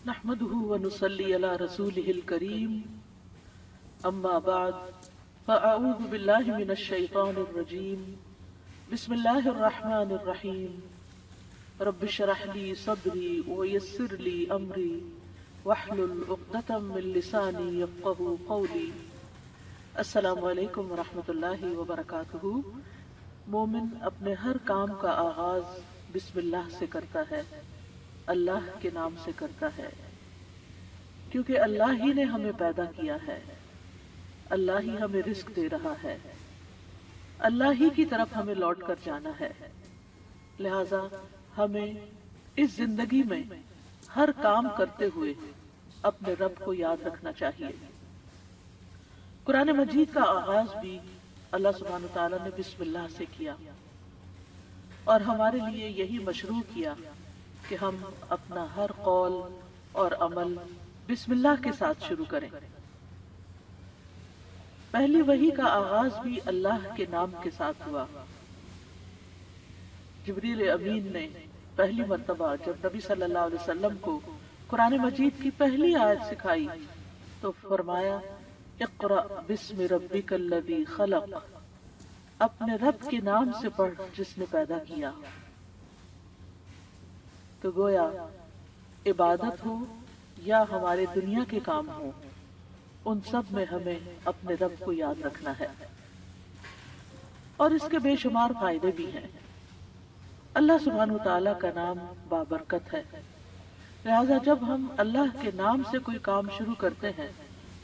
نحمده ونصلي على رسوله الكريم أما بعد فأعوذ بالله من الشيطان الرجيم بسم الله الرحمن الرحيم رب اشرح لي صدري ويسر لي أمري واحلل عقدة من لساني يفقهوا قولي. السلام علیکم ورحمۃ اللہ وبرکاتہ. مومن اپنے ہر کام کا آغاز بسم اللہ سے کرتا ہے، اللہ کے نام سے کرتا ہے، کیونکہ اللہ ہی نے ہمیں پیدا کیا ہے، اللہ ہی ہمیں رزق دے رہا ہے، اللہ ہی کی طرف ہمیں لوٹ کر جانا ہے. لہذا ہمیں اس زندگی میں ہر کام کرتے ہوئے اپنے رب کو یاد رکھنا چاہیے. قرآن مجید کا آغاز بھی اللہ سبحانہ وتعالیٰ نے بسم اللہ سے کیا، اور ہمارے لیے یہی مشروع کیا کہ ہم اپنا ہر قول اور عمل بسم اللہ کے ساتھ شروع کریں. پہلی وحی کا آغاز بھی اللہ کے نام کے ساتھ ہوا. جبریل امین نے پہلی مرتبہ جب نبی صلی اللہ علیہ وسلم کو قرآن مجید کی پہلی آیت سکھائی تو فرمایا اقرأ بسم ربک الذی خلق، اپنے رب کے نام سے پڑھ جس نے پیدا کیا. تو گویا عبادت ہو یا ہمارے دنیا کے کام ہو، ان سب میں ہمیں اپنے رب کو یاد رکھنا ہے، اور اس کے بے شمار فائدے بھی ہیں. اللہ سبحانہ وتعالیٰ کا نام بابرکت ہے، لہذا جب ہم اللہ کے نام سے کوئی کام شروع کرتے ہیں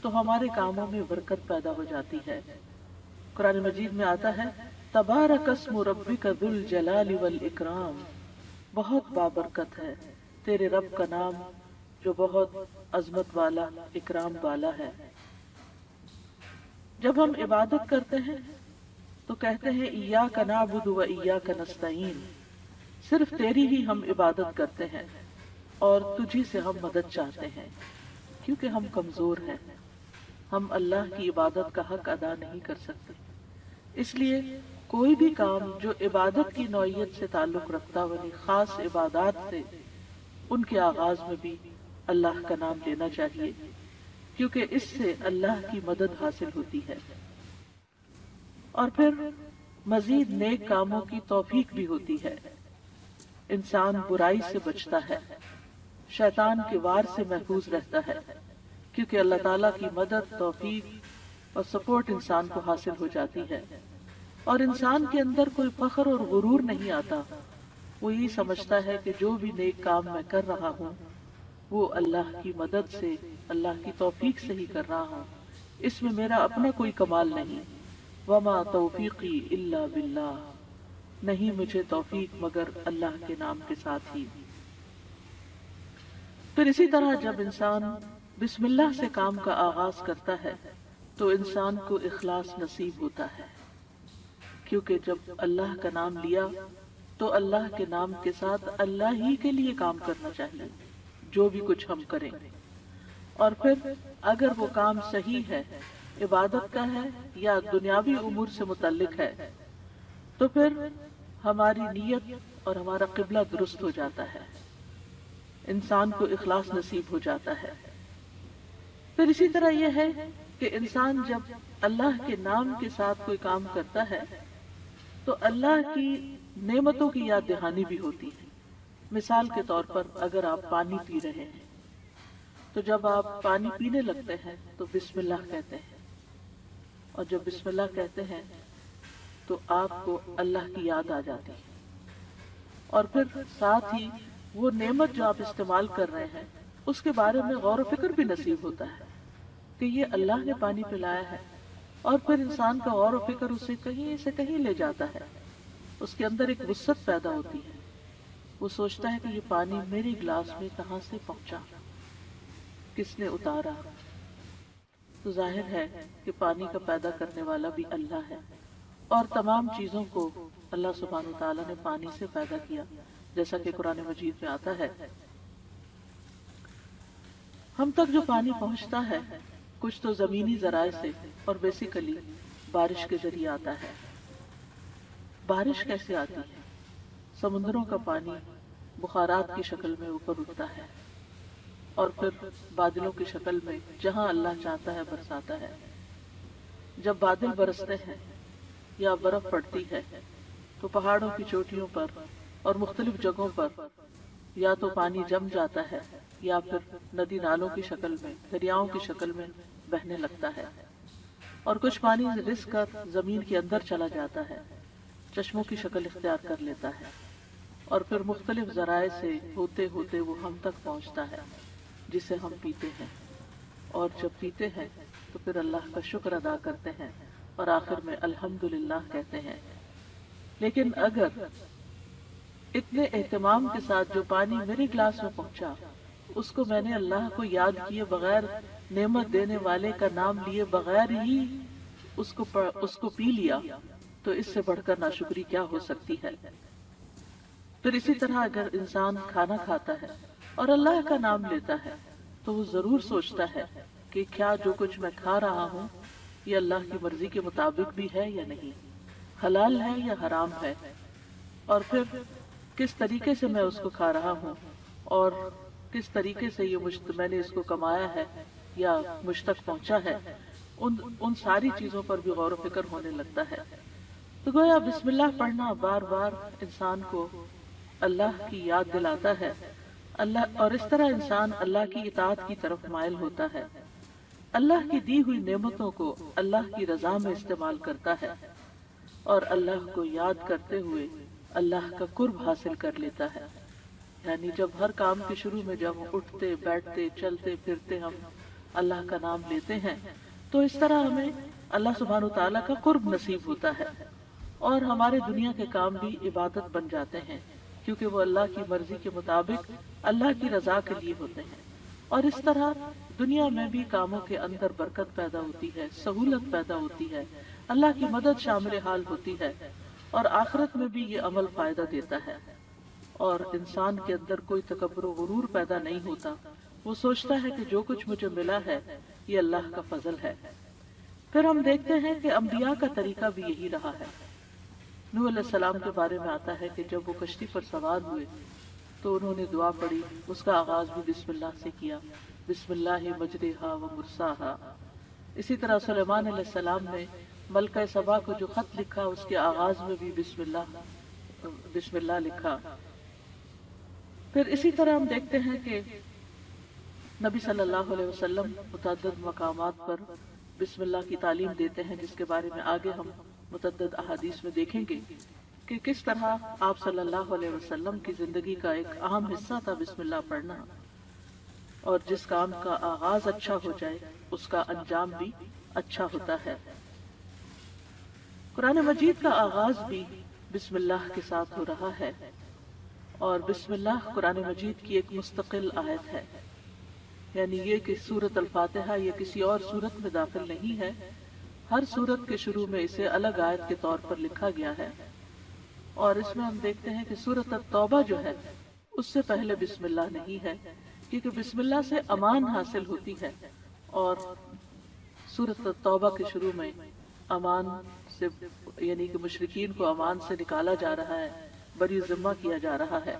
تو ہمارے کاموں میں برکت پیدا ہو جاتی ہے. قرآن مجید میں آتا ہے تبارک اسم ربک ذو الجلال والاکرام، بہت بابرکت ہے تیرے رب کا نام جو بہت عظمت والا، اکرام والا ہے. جب ہم عبادت کرتے ہیں تو کہتے ہیں ایاک نعبد و ایاک نستعین، صرف تیری ہی ہم عبادت کرتے ہیں اور تجھی سے ہم مدد چاہتے ہیں، کیونکہ ہم کمزور ہیں، ہم اللہ کی عبادت کا حق ادا نہیں کر سکتے. اس لیے کوئی بھی کام جو عبادت کی نوعیت سے تعلق رکھتا ہو، یعنی خاص عبادات سے، ان کے آغاز میں بھی اللہ کا نام لینا چاہیے، کیونکہ اس سے اللہ کی مدد حاصل ہوتی ہے. اور پھر مزید نیک کاموں کی توفیق بھی ہوتی ہے. انسان برائی سے بچتا ہے، شیطان کے وار سے محفوظ رہتا ہے، کیونکہ اللہ تعالیٰ کی مدد، توفیق اور سپورٹ انسان کو حاصل ہو جاتی ہے. اور انسان کے اندر کوئی فخر اور غرور نہیں آتا. وہ یہ سمجھتا ہے کہ جو بھی نیک کام میں کر رہا ہوں وہ اللہ کی مدد سے، اللہ کی توفیق سے ہی کر رہا ہوں، اس میں میرا اپنا کوئی کمال نہیں. وما توفیقی الا باللہ، نہیں مجھے توفیق مگر اللہ کے نام کے ساتھ ہی. پھر اسی طرح جب انسان بسم اللہ سے کام کا آغاز کرتا ہے تو انسان کو اخلاص نصیب ہوتا ہے، کیونکہ جب اللہ کا نام لیا تو اللہ کے نام کے ساتھ اللہ ہی کے لیے کام کرنا چاہیے جو بھی کچھ ہم کریں. اور پھر اگر وہ کام صحیح ہے، عبادت کا ہے یا دنیاوی امور سے متعلق ہے، تو پھر ہماری نیت اور ہمارا قبلہ درست ہو جاتا ہے، انسان کو اخلاص نصیب ہو جاتا ہے. پھر اسی طرح یہ ہے کہ انسان جب اللہ کے نام کے ساتھ کوئی کام کرتا ہے تو اللہ کی نعمتوں کی یاد دہانی بھی ہوتی ہے. مثال کے طور پر اگر آپ پانی پی رہے ہیں تو جب آپ پانی پینے لگتے ہیں تو بسم اللہ کہتے ہیں، اور جب بسم اللہ کہتے ہیں تو آپ کو اللہ کی یاد آ جاتی ہے، اور پھر ساتھ ہی وہ نعمت جو آپ استعمال کر رہے ہیں اس کے بارے میں غور و فکر بھی نصیب ہوتا ہے کہ یہ اللہ نے پانی پلایا ہے. اور پھر انسان کا غور و فکر اسے کہیں سے کہیں لے جاتا ہے، اس کے اندر ایک وسعت پیدا ہوتی ہے. وہ سوچتا ہے کہ یہ پانی میرے گلاس میں کہاں سے پہنچا، کس نے اتارا. تو ظاہر ہے کہ پانی کا پیدا کرنے والا بھی اللہ ہے، اور تمام چیزوں کو اللہ سبحانہ وتعالیٰ نے پانی سے پیدا کیا، جیسا کہ قرآن مجید میں آتا ہے. ہم تک جو پانی پہنچتا ہے کچھ تو زمینی ذرائع سے اور بیسیکلی بارش کے ذریعے آتا ہے. بارش کیسے آتی ہے؟ سمندروں کا پانی بخارات کی شکل میں اوپر اٹھتا ہے اور پھر بادلوں کی شکل میں جہاں اللہ چاہتا ہے برساتا ہے۔ جب بادل برستے ہیں یا برف پڑتی ہے تو پہاڑوں کی چوٹیوں پر اور مختلف جگہوں پر یا تو پانی جم جاتا ہے یا پھر ندی نالوں کی شکل میں، دریاؤں کی شکل میں بہنے لگتا ہے، اور کچھ پانی رس کر زمین کے اندر چلا جاتا ہے، چشموں کی شکل اختیار کر لیتا ہے، اور پھر مختلف ذرائع سے ہوتے ہوتے وہ ہم تک پہنچتا ہے جسے ہم پیتے ہیں، اور جب پیتے ہیں تو پھر اللہ کا شکر ادا کرتے ہیں اور آخر میں الحمدللہ کہتے ہیں۔ لیکن اگر اتنے اہتمام کے ساتھ جو پانی میرے گلاس میں پہنچا اس کو میں نے اللہ کو یاد کیے بغیر، نعمت دینے والے کا نام لیے بغیر ہی اس کو پی لیا، تو اس سے بڑھ کر ناشکری کیا ہو سکتی ہے؟ پھر اسی طرح اگر انسان کھانا کھاتا ہے اور اللہ کا نام لیتا ہے تو وہ ضرور سوچتا ہے کہ کیا جو کچھ میں کھا رہا ہوں یہ اللہ کی مرضی کے مطابق بھی ہے یا نہیں، حلال ہے یا حرام ہے، اور پھر کس طریقے سے میں اس کو کھا رہا ہوں اور کس طریقے سے یہ میں نے اس کو کمایا ہے یا مجھ تک پہنچا ہے، ان ساری چیزوں پر بھی غور و فکر ہونے لگتا ہے۔ تو گویا بسم اللہ پڑھنا بار بار انسان کو اللہ کی یاد دلاتا ہے، اللہ، اور اس طرح انسان اللہ کی اطاعت کی طرف مائل ہوتا ہے، اللہ کی دی ہوئی نعمتوں کو اللہ کی رضا میں استعمال کرتا ہے، اور اللہ کو یاد کرتے ہوئے اللہ کا قرب حاصل کر لیتا ہے۔ یعنی جب ہر کام کے شروع میں جب اٹھتے بیٹھتے چلتے پھرتے ہم اللہ کا نام لیتے ہیں تو اس طرح ہمیں اللہ سبحانہ و تعالیٰ کا قرب نصیب ہوتا ہے، اور ہمارے دنیا کے کام بھی عبادت بن جاتے ہیں کیونکہ وہ اللہ کی مرضی کے مطابق اللہ کی رضا کے لیے ہوتے ہیں، اور اس طرح دنیا میں بھی کاموں کے اندر برکت پیدا ہوتی ہے، سہولت پیدا ہوتی ہے، اللہ کی مدد شامل حال ہوتی ہے، اور آخرت میں بھی یہ عمل فائدہ دیتا ہے، اور انسان کے اندر کوئی تکبر و غرور پیدا نہیں ہوتا، وہ سوچتا ہے کہ جو کچھ مجھے ملا ہے یہ اللہ کا فضل ہے۔ پھر ہم دیکھتے ہیں کہ انبیاء کا طریقہ بھی یہی رہا ہے۔ نوح علیہ السلام کے بارے میں آتا ہے کہ جب وہ کشتی پر سوار ہوئے تو انہوں نے دعا پڑھی، اس کا آغاز بھی بسم اللہ سے کیا، بسم اللہ مجریہا و مرساہا۔ اسی طرح سلیمان علیہ السلام نے ملکہ سبا کو جو خط لکھا اس کے آغاز میں بھی بسم اللہ لکھا۔ پھر اسی طرح ہم دیکھتے ہیں کہ نبی صلی اللہ علیہ وسلم متعدد مقامات پر بسم اللہ کی تعلیم دیتے ہیں، جس کے بارے میں آگے ہم متعدد احادیث میں دیکھیں گے کہ کس طرح آپ صلی اللہ علیہ وسلم کی زندگی کا ایک اہم حصہ تھا بسم اللہ پڑھنا، اور جس کام کا آغاز اچھا ہو جائے اس کا انجام بھی اچھا ہوتا ہے۔ قرآن مجید کا آغاز بھی بسم اللہ کے ساتھ ہو رہا ہے، اور بسم اللہ قرآن مجید کی ایک مستقل آیت ہے، یعنی یہ کہ سورۃ الفاتحہ یہ کسی اور سورت میں داخل نہیں ہے، ہر سورت کے شروع میں اسے الگ آیت کے طور پر لکھا گیا ہے، اور اس میں ہم دیکھتے ہیں کہ سورۃ التوبہ جو ہے اس سے پہلے بسم اللہ نہیں ہے، کیونکہ بسم اللہ سے امان حاصل ہوتی ہے، اور سورۃ التوبہ کے شروع میں امان سے یعنی کہ مشرکین کو امان سے نکالا جا رہا ہے، بری ذمہ کیا جا رہا ہے۔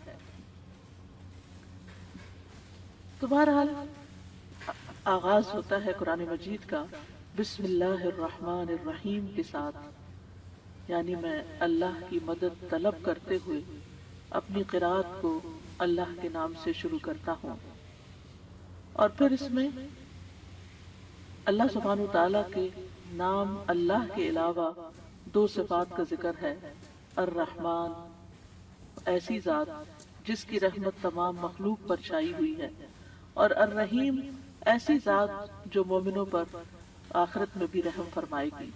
تو بہرحال آغاز ہوتا ہے قرآن مجید کا بسم اللہ الرحمن الرحیم کے ساتھ، یعنی میں اللہ کی مدد طلب کرتے ہوئے اپنی قرأت کو اللہ کے نام سے شروع کرتا ہوں، اور پھر اس میں اللہ سبحانہ وتعالیٰ کے نام اللہ کے علاوہ دو صفات کا ذکر ہے، الرحمن، ایسی ذات جس کی رحمت تمام مخلوق پر چھائی ہوئی ہے، اور الرحیم، ایسی ذات جو مومنوں پر آخرت میں بھی رحم فرمائے گی۔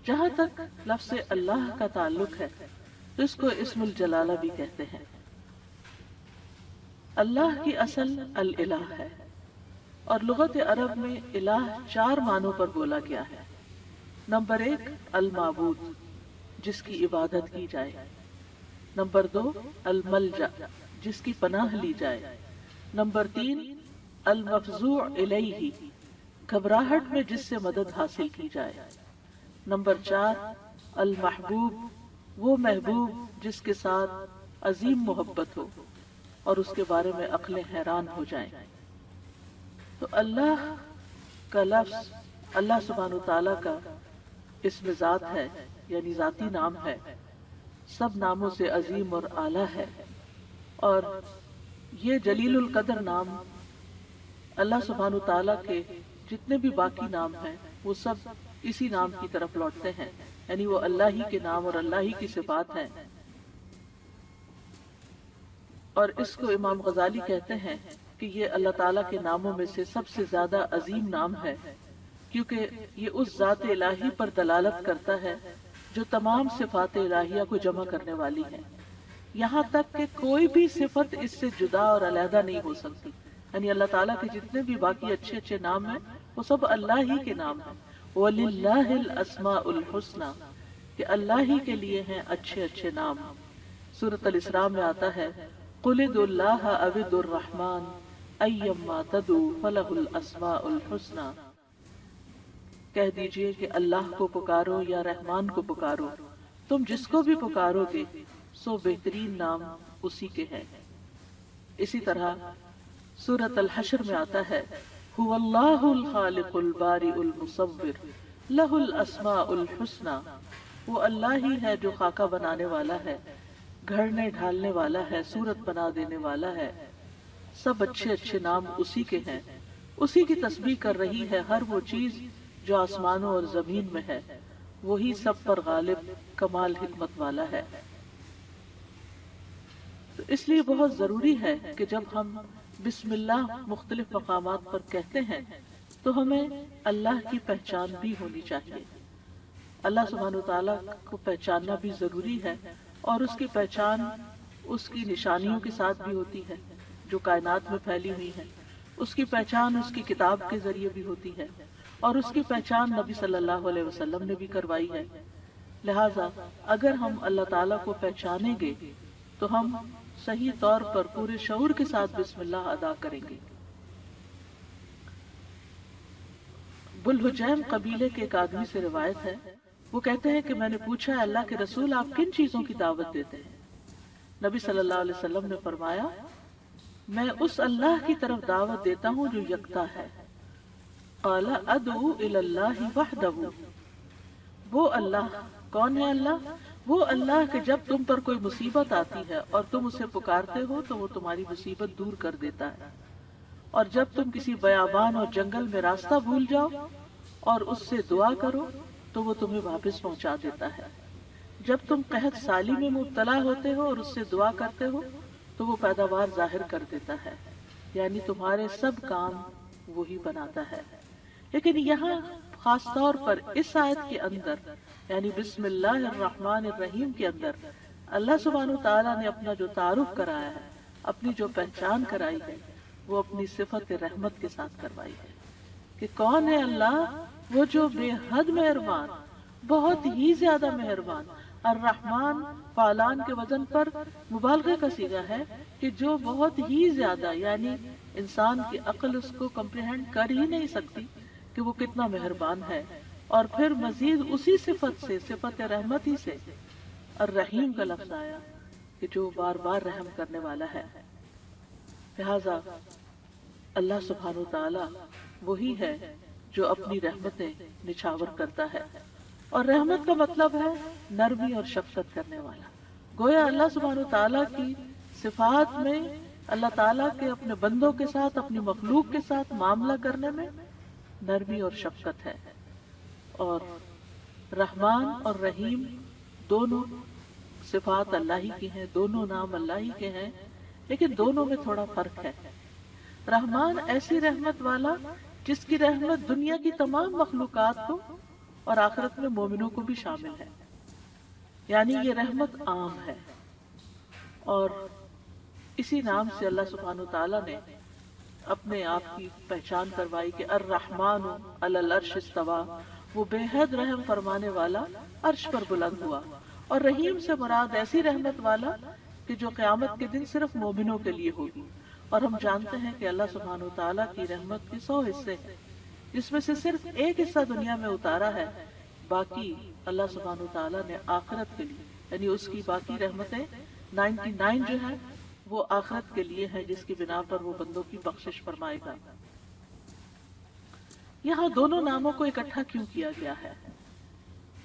جہاں تک لفظ اللہ کا تعلق ہے تو اس کو اسم الجلالہ بھی کہتے ہیں۔ اللہ کی اصل الالہ ہے، اور لغت عرب میں الہ 4 معنوں پر بولا گیا ہے۔ نمبر 1 المعبود، جس کی عبادت کی جائے۔ نمبر 2 الملجا، جس کی پناہ لی جائے۔ نمبر 3 المفزوع الیہ، گھبراہٹ میں جس سے مدد حاصل کی جائے۔ نمبر 4 المحبوب، وہ محبوب جس کے ساتھ عظیم محبت ہو۔ اور اس کے بارے میں عقلیں حیران ہو جائیں۔ تو اللہ کا لفظ اللہ سبحانہ وتعالی کا اسم ذات ہے، یعنی ذاتی نام ہے، سب ناموں سے عظیم اور اعلیٰ ہے، اور یہ جلیل القدر نام اللہ سبحانہ وتعالی کے جتنے بھی باقی نام ہیں وہ سب اسی نام کی طرف لوٹتے ہیں، یعنی وہ اللہ ہی کے نام اور اللہ ہی کی صفات ہیں۔ اور اس کو امام غزالی کہتے ہیں کہ یہ اللہ تعالیٰ کے ناموں میں سے سب سے زیادہ عظیم نام ہے، کیونکہ یہ اس ذات الہی پر دلالت کرتا ہے جو تمام صفات الہیہ کو جمع کرنے والی ہے، یہاں تک کہ کوئی بھی صفت اس سے جدا اور علیحدہ نہیں ہو سکتی، یعنی اللہ تعالیٰ کے جتنے بھی باقی اچھے اچھے نام ہیں وہ سب اللہ ہی کے نام ہیں۔ وَلِلَّهِ الْأَسْمَاءُ الْحُسْنَى، کہ اللہ ہی کے لیے ہیں اچھے اچھے نام۔ سورۃ الاسراء میں آتا ہے قُلِ ادْعُوا اللَّهَ أَوِ ادْعُوا الرَّحْمَٰنَ أَيَّمَّا تَدْعُوا فَلَهُ الْأَسْمَاءُ الْحُسْنَى، کہہ دیجئے کہ اللہ کو پکارو یا رحمان کو پکارو، تم جس کو بھی پکارو گے سو بہترین نام اسی کے ہیں۔ اسی طرح سورۃ الحشر میں آتا ہے هو اللہ الخالق البارئ المصور لہ الاسماء الحسنى، وہ اللہ ہی ہے جو خاکہ بنانے والا ہے، گھڑنے ڈھالنے والا ہے، صورت بنا دینے والا ہے، سب اچھے اچھے نام اسی کے ہیں، اسی کی تسبیح کر رہی ہے ہر وہ چیز جو آسمانوں اور زمین میں ہے، وہی سب پر غالب کمال حکمت والا ہے۔ تو اس لیے بہت ضروری ہے کہ جب ہم بسم اللہ مختلف مقامات پر کہتے ہیں تو ہمیں اللہ کی پہچان بھی ہونی چاہیے۔ اللہ سبحانہ وتعالیٰ کو پہچاننا بھی ضروری ہے، اور اس کی پہچان اس کی نشانیوں کے ساتھ بھی ہوتی ہے جو کائنات میں پھیلی ہوئی ہیں، اس کی پہچان اس کی کتاب کے ذریعے بھی ہوتی ہے، اور اس کی پہچان نبی صلی اللہ علیہ وسلم نے بھی کروائی ہے۔ لہٰذا اگر ہم اللہ تعالیٰ کو پہچانیں گے تو ہم صحیح طور پر پورے شعور کے ساتھ بسم اللہ ادا کریں گے۔ بلحجیم قبیلے کے ایک آدمی سے روایت ہے، وہ کہتے ہیں کہ میں نے پوچھا اللہ کے رسول آپ کن چیزوں کی دعوت دیتے ہیں؟ نبی صلی اللہ علیہ وسلم نے فرمایا میں اس اللہ کی طرف دعوت دیتا ہوں جو یکتا ہے۔ قال ادعو الی اللہ وحدہ، وہ اللہ کون ہے؟ اللہ وہ اللہ کہ جب تم پر کوئی مصیبت آتی ہے اور تم اسے پکارتے ہو تو وہ تمہاری مصیبت دور کر دیتا ہے، اور جب تم کسی بیابان اور جنگل میں راستہ بھول جاؤ اور اس سے دعا کرو تو وہ تمہیں واپس پہنچا دیتا ہے، جب تم قحط سالی میں مبتلا ہوتے ہو اور اس سے دعا کرتے ہو تو وہ پیداوار ظاہر کر دیتا ہے، یعنی تمہارے سب کام وہی بناتا ہے۔ لیکن یہاں خاص طور پر اس آیت کے اندر یعنی بسم اللہ الرحمن الرحیم کے اندر اللہ سبحانہ وتعالیٰ نے اپنا جو تعارف کرایا ہے، اپنی جو پہچان کرائی ہے، وہ اپنی صفت رحمت کے ساتھ کروائی ہے کہ کون ہے اللہ؟ وہ جو بے حد مہربان، بہت ہی زیادہ مہربان۔ الرحمن فعلان کے وزن پر مبالغہ کا صیغہ ہے کہ جو بہت ہی زیادہ، یعنی انسان کی عقل اس کو کمپریہنڈ کر ہی نہیں سکتی کہ وہ کتنا مہربان ہے۔ اور پھر مزید اسی صفت سے، صفت رحمت ہی سے الرحیم کا لفظ آیا کہ جو بار بار رحم کرنے والا ہے۔ لہذا اللہ سبحانہ وتعالی وہی ہے جو اپنی رحمتیں نچھاور کرتا ہے، اور رحمت کا مطلب ہے نرمی اور شفقت کرنے والا۔ گویا اللہ سبحانہ وتعالی کی صفات میں اللہ تعالیٰ کے اپنے بندوں کے ساتھ، اپنی مخلوق کے ساتھ معاملہ کرنے میں نرمی اور شفقت ہے۔ اور رحمان اور رحیم دونوں صفات اللہ ہی کی ہیں، دونوں نام اللہ ہی کے ہیں، لیکن دونوں میں تھوڑا فرق ہے۔ رحمان ایسی رحمت والا جس کی رحمت دنیا کی تمام مخلوقات کو اور آخرت میں مومنوں کو بھی شامل ہے، یعنی یہ رحمت عام ہے۔ اور اسی نام سے اللہ سبحانہ وتعالیٰ نے اپنے آپ کی پہچان کروائی کہ الرحمن علی العرش استویٰ، وہ بے حد رحم فرمانے والا عرش پر بلند ہوا۔ اور رحیم سے مراد ایسی رحمت والا کہ جو قیامت کے دن صرف مومنوں کے لیے ہوگی۔ اور ہم جانتے ہیں کہ اللہ سبحانہ وتعالیٰ کی رحمت کے 100 حصے ہیں، جس میں سے صرف ایک حصہ دنیا میں اتارا ہے، باقی اللہ سبحانہ وتعالیٰ نے آخرت کے لیے، یعنی اس کی باقی رحمتیں 99 جو ہیں وہ آخرت کے لیے ہے جس کی بنا پر وہ بندوں کی بخشش فرمائے گا۔ یہاں دونوں ناموں کو اکٹھا کیوں کیا گیا ہے؟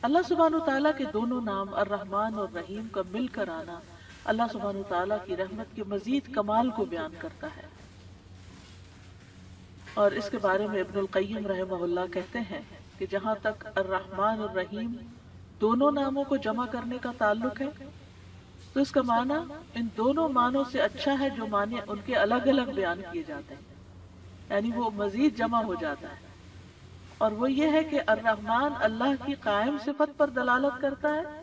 اللہ سبحانہ وتعالیٰ کے دونوں نام الرحمن اور رحیم کا مل کر آنا اللہ سبحانہ وتعالیٰ کی رحمت کے مزید کمال کو بیان کرتا ہے، اور اس کے بارے میں ابن القیم رحمہ اللہ کہتے ہیں کہ جہاں تک الرحمن اور رحیم دونوں ناموں کو جمع کرنے کا تعلق ہے تو اس کا معنی ان دونوں معنوں سے اچھا ہے جو معنی ان کے الگ الگ بیان کیے جاتے ہیں، یعنی وہ مزید جمع ہو جاتا ہے، اور وہ یہ ہے کہ الرحمن اللہ کی قائم صفت پر دلالت کرتا ہے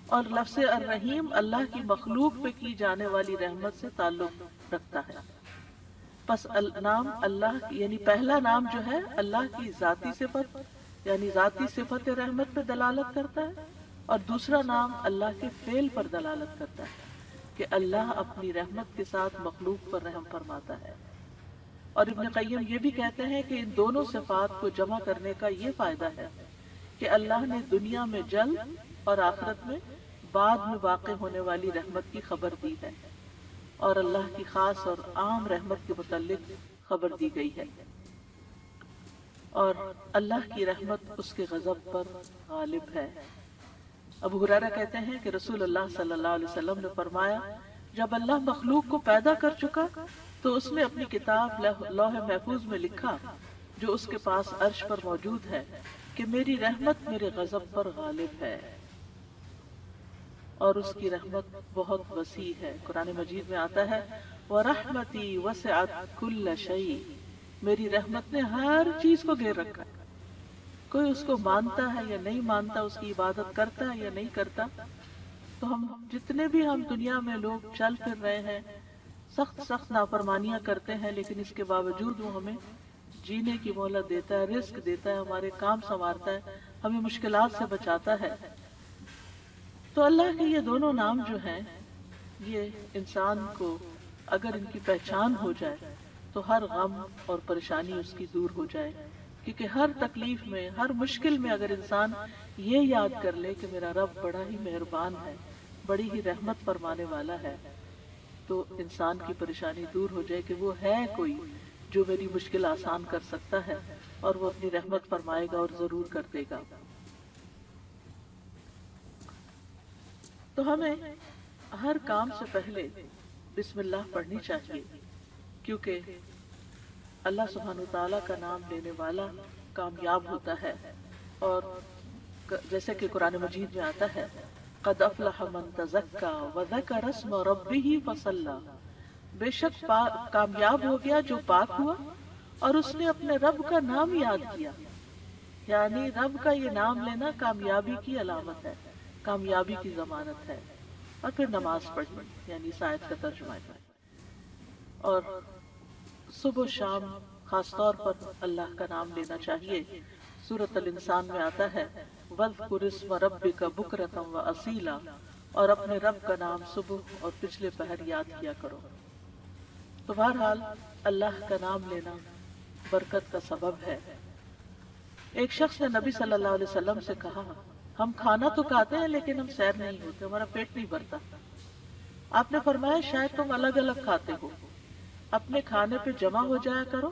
اور لفظ الرحیم اللہ کی مخلوق پہ کی جانے والی رحمت سے تعلق رکھتا ہے۔ پس نام اللہ یعنی پہلا نام جو ہے اللہ کی ذاتی صفت یعنی ذاتی صفت رحمت پہ دلالت کرتا ہے، اور دوسرا نام اللہ کے فعل پر دلالت کرتا ہے کہ اللہ اپنی رحمت کے ساتھ مخلوق پر رحم فرماتا ہے۔ اور ابن قیم یہ بھی کہتے ہیں کہ ان دونوں صفات کو جمع کرنے کا یہ فائدہ ہے کہ اللہ نے دنیا میں جلد اور آخرت میں بعد میں واقع ہونے والی رحمت کی خبر دی ہے، اور اللہ کی خاص اور عام رحمت کے متعلق خبر دی گئی ہے، اور اللہ کی رحمت اس کے غضب پر غالب ہے۔ ابو ہریرہ کہتے ہیں کہ رسول اللہ صلی اللہ علیہ وسلم نے فرمایا، جب اللہ مخلوق کو پیدا کر چکا تو اس نے اپنی کتاب لوح محفوظ میں لکھا جو اس کے پاس عرش پر موجود ہے کہ میری رحمت میرے غضب پر غالب ہے، اور اس کی رحمت بہت وسیع ہے۔ قرآن مجید میں آتا ہے وَرَحْمَتِي وَسِعَتْ كُلَّ شَيْءٍ، میری رحمت نے ہر چیز کو گھیر رکھا ہے، کوئی اس کو مانتا ہے یا نہیں مانتا، اس کی عبادت کرتا ہے یا نہیں کرتا، تو ہم جتنے بھی دنیا میں لوگ چل پھر رہے ہیں سخت نافرمانیاں کرتے ہیں، لیکن اس کے باوجود وہ ہمیں جینے کی مہلت دیتا ہے، رزق دیتا ہے، ہمارے کام سنوارتا ہے، ہمیں مشکلات سے بچاتا ہے۔ تو اللہ کے یہ دونوں نام جو ہیں یہ انسان کو اگر ان کی پہچان ہو جائے تو ہر غم اور پریشانی اس کی دور ہو جائے، کیونکہ ہر تکلیف میں ہر مشکل میں اگر انسان یہ یاد کر لے کہ میرا رب بڑا ہی مہربان ہے، بڑی ہی رحمت فرمانے والا ہے، تو انسان کی پریشانی دور ہو جائے کہ وہ ہے کوئی جو میری مشکل آسان کر سکتا ہے، اور وہ اپنی رحمت فرمائے گا اور ضرور کر دے گا۔ تو ہمیں ہر کام سے پہلے بسم اللہ پڑھنی چاہیے، کیونکہ اللہ سبحانہ وتعالیٰ کا نام لینے والا کامیاب ہوتا ہے، اور جیسے کہ قرآن مجید میں آتا ہے قد افلح من تزکا وذکر اسم ربہ فصلی، بے شک کامیاب ہو گیا جو پاک ہوا اور اس نے اپنے رب کا نام یاد کیا، یعنی رب کا یہ نام لینا کامیابی کی علامت ہے، کامیابی کی ضمانت ہے۔ اور پھر نماز پڑھنا، یعنی اس آیت کا ترجمہ ہے، اور صبح و شام خاص طور پر اللہ کا نام لینا چاہیے۔ سورۃ الانسان میں آتا ہے وَاذْكُرِ اسْمَ رَبِّكَ بُكْرَةً وَأَصِيلًا، اور اپنے رب کا نام صبح اور پچھلے پہر یاد کیا کرو۔ تو بہرحال اللہ کا نام لینا برکت کا سبب ہے۔ ایک شخص نے نبی صلی اللہ علیہ وسلم سے کہا، ہم کھانا تو کھاتے ہیں لیکن ہم سیر نہیں ہوتے، ہمارا پیٹ نہیں بھرتا۔ آپ نے فرمایا شاید تم الگ الگ کھاتے ہو، اپنے کھانے پہ جمع ہو جایا کرو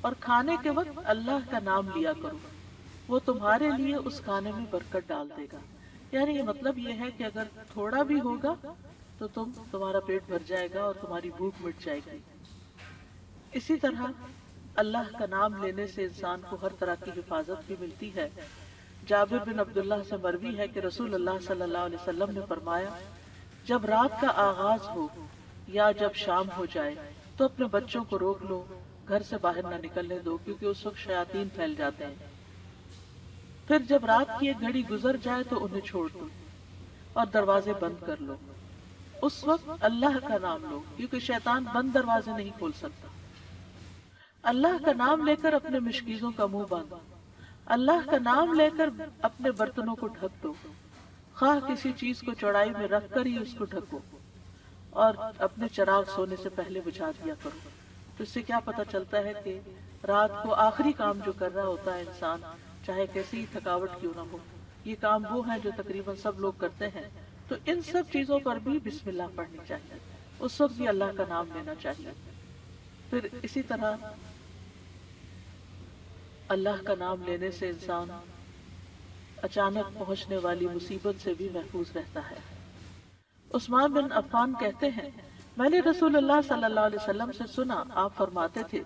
اور کھانے کے وقت اللہ کا نام لیا کرو، وہ تمہارے لیے اس کھانے میں برکت ڈال دے گا۔ یعنی یہ مطلب یہ ہے کہ اگر تھوڑا بھی ہوگا تو تمہارا پیٹ بھر جائے گا اور تمہاری بھوک مٹ جائے گی۔ اسی طرح اللہ کا نام لینے سے انسان کو ہر طرح کی حفاظت بھی ملتی ہے۔ جابر بن عبداللہ سے مروی ہے کہ رسول اللہ صلی اللہ علیہ وسلم نے فرمایا، جب رات کا آغاز ہو یا جب شام ہو جائے تو اپنے بچوں کو روک لو، گھر سے باہر نہ نکلنے دو، کیونکہ اس وقت شیاطین پھیل جاتے ہیں۔ پھر جب رات کی ایک گھڑی گزر جائے تو انہیں چھوڑ دو اور دروازے بند کر لو، اس وقت اللہ کا نام لو، کیونکہ شیطان بند دروازے نہیں کھول سکتا۔ اللہ کا نام لے کر اپنے مشکیزوں کا منہ باندھو، اللہ کا نام لے کر اپنے برتنوں کو ڈھک دو، خواہ کسی چیز کو چوڑائی میں رکھ کر ہی اس کو ڈھکو، اور اپنے چراغ سونے سے پہلے بجھا دیا کرو۔ تو اس سے کیا پتہ چلتا ہے کہ رات کو آخری کام جو کر رہا ہوتا ہے انسان، چاہے کیسی ہی تھکاوٹ کیوں نہ ہو، یہ کام وہ ہیں جو تقریباً سب لوگ کرتے ہیں، تو ان سب چیزوں پر بھی بسم اللہ پڑھنی چاہیے۔ اس وقت بھی اللہ کا نام لینا چاہیے۔ پھر اسی طرح اللہ کا نام لینے سے انسان اچانک پہنچنے والی مصیبت سے بھی محفوظ رہتا ہے۔ عثمان بن عفان کہتے ہیں، میں نے رسول اللہ صلی اللہ علیہ وسلم سے سنا، آپ فرماتے تھے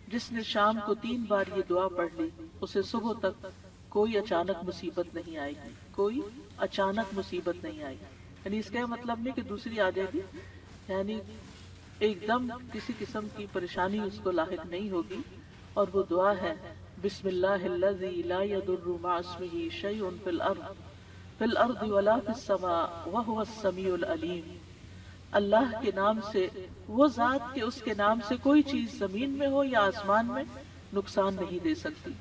جس نے شام کو 3 بار یہ دعا پڑھ لی اسے صبح تک کوئی اچانک مصیبت نہیں آئے گی، کوئی اچانک مصیبت نہیں آئے گی۔ یعنی اس کا مطلب نہیں کہ دوسری آ جائے گی، یعنی ایک دم کسی قسم کی پریشانی اس کو لاحق نہیں ہوگی۔ اور وہ دعا ہے، بسم اللہ الذی لا یضر مع اسمہ شیء فی الارض ولا فی السماء وہو السمیع العلیم۔ اللہ کے نام سے، وہ ذات کہ اس کے نام سے کوئی چیز زمین میں ہو یا آسمان میں نقصان نہیں دے سکتی،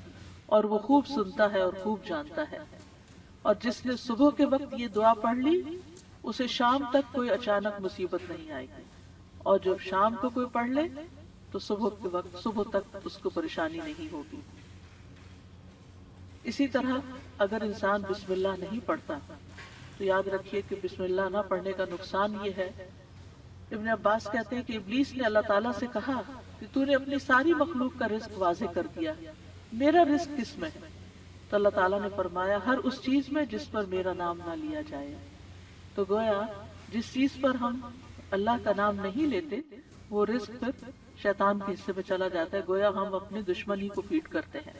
اور وہ خوب سنتا ہے اور خوب جانتا ہے۔ اور جس نے صبح کے وقت یہ دعا پڑھ لی اسے شام تک کوئی اچانک مصیبت نہیں آئے گی، اور جب شام کو کوئی پڑھ لے تو صبح کے وقت صبح تک اس کو پریشانی نہیں ہوگی۔ اسی طرح اگر انسان بسم اللہ نہیں پڑھتا تو یاد رکھیے کہ بسم اللہ نہ پڑھنے کا نقصان یہ ہے، ابن عباس کہتے ہیں کہ ابلیس نے اللہ تعالیٰ سے کہا کہ تو نے اپنی ساری مخلوق کا رزق واضح کر دیا، میرا رزق کس میں ہے؟ تو اللہ تعالیٰ نے فرمایا، ہر اس چیز میں جس پر میرا نام نہ لیا جائے۔ تو گویا جس چیز پر ہم اللہ کا نام نہیں لیتے وہ رزق پھر شیطان کے حصے میں چلا جاتا ہے، گویا ہم اپنے دشمن ہی کو فیڈ کرتے ہیں۔